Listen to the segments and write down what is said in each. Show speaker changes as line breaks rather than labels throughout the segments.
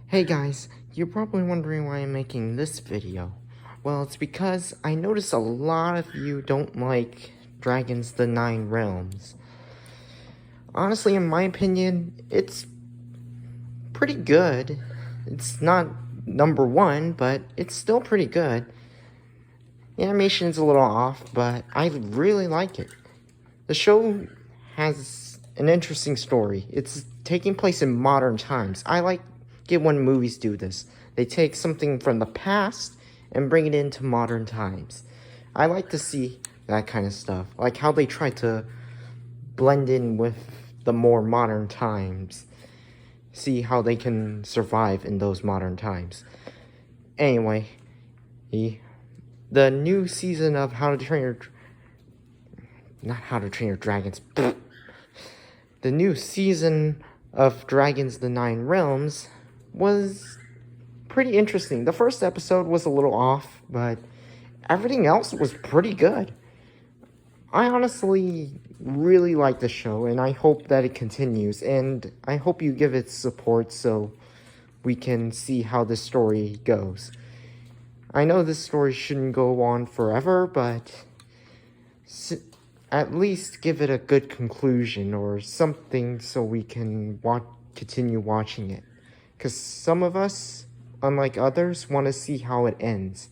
Hey guys, you're probably wondering why I'm making this video. Well, it's because I noticed a lot of you don't like Dragons the Nine Realms. Honestly, in my opinion, it's pretty good. It's not number one, but it's still pretty good. The animation's a little off, but I really like it. The show has an interesting story. It's taking place in modern times. I like it when movies do this. They take something from the past and bring it into modern times. I like to see that kind of stuff. Like how they try to blend in with the more modern times. See how they can survive in those modern times. Anyway, the new season of How to Train Your... Not How to Train Your Dragons. The new season of Dragons the Nine Realms was pretty interesting. The first episode was a little off, but everything else was pretty good. I honestly really like the show, and I hope that it continues, and I hope you give it support so we can see how this story goes. I know this story shouldn't go on forever, but at least give it a good conclusion or something so we can continue watching it. Because some of us, unlike others, want to see how it ends.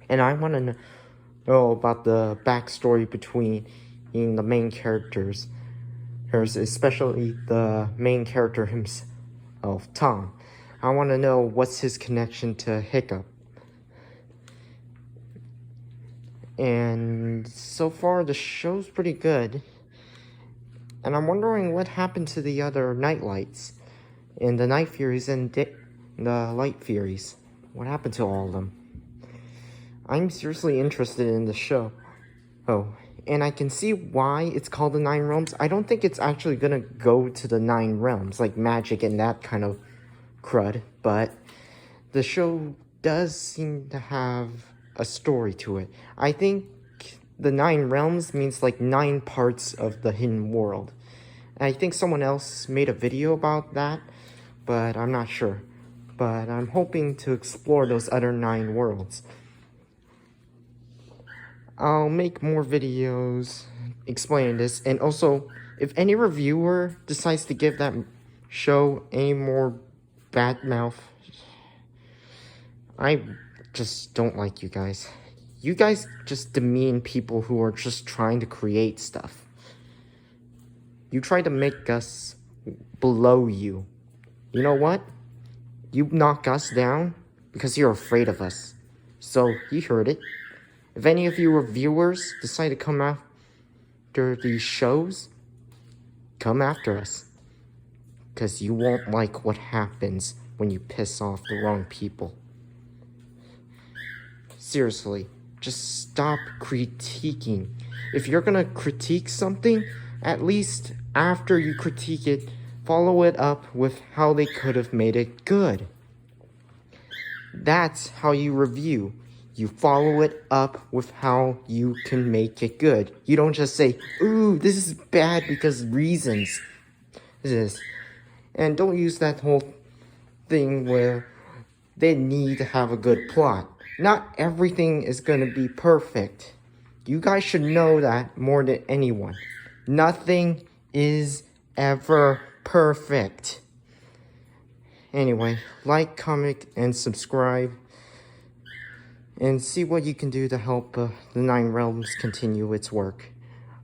And I want to know about the backstory between the main characters, especially the main character himself, Tom. I want to know what's his connection to Hiccup. And so far, the show's pretty good. And I'm wondering what happened to the other Nightlights, and the Night Furies, and the Light Furies. What happened to all of them? I'm seriously interested in the show. Oh, and I can see why it's called the Nine Realms. I don't think it's actually gonna go to the Nine Realms, like magic and that kind of crud. But the show does seem to have a story to it. I think the Nine Realms means like 9 parts of the hidden world. And I think someone else made a video about that, but I'm not sure. But I'm hoping to explore those other 9 worlds. I'll make more videos explaining this, and also, if any reviewer decides to give that show any more bad mouth, I just don't like you guys. You guys just demean people who are just trying to create stuff. You try to make us below you. You know what? You knock us down because you're afraid of us. So, you heard it. If any of you reviewers decide to come after these shows, come after us. Because you won't like what happens when you piss off the wrong people. Seriously, just stop critiquing. If you're gonna critique something, at least after you critique it, follow it up with how they could have made it good. That's how you review. You follow it up with how you can make it good. You don't just say, ooh, this is bad because reasons. And don't use that whole thing where they need to have a good plot. Not everything is going to be perfect. You guys should know that more than anyone. Nothing is ever perfect. Anyway, like, comment, and subscribe. And see what you can do to help the Nine Realms continue its work.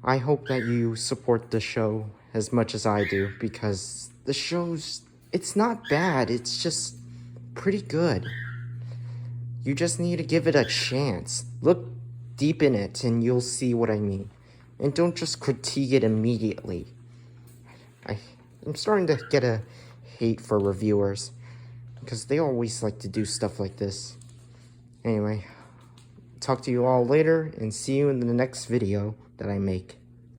I hope that you support the show as much as I do, because the it's not bad, it's just pretty good. You just need to give it a chance. Look deep in it and you'll see what I mean. And don't just critique it immediately. I'm starting to get a hate for reviewers, because they always like to do stuff like this. Anyway, talk to you all later, and see you in the next video that I make.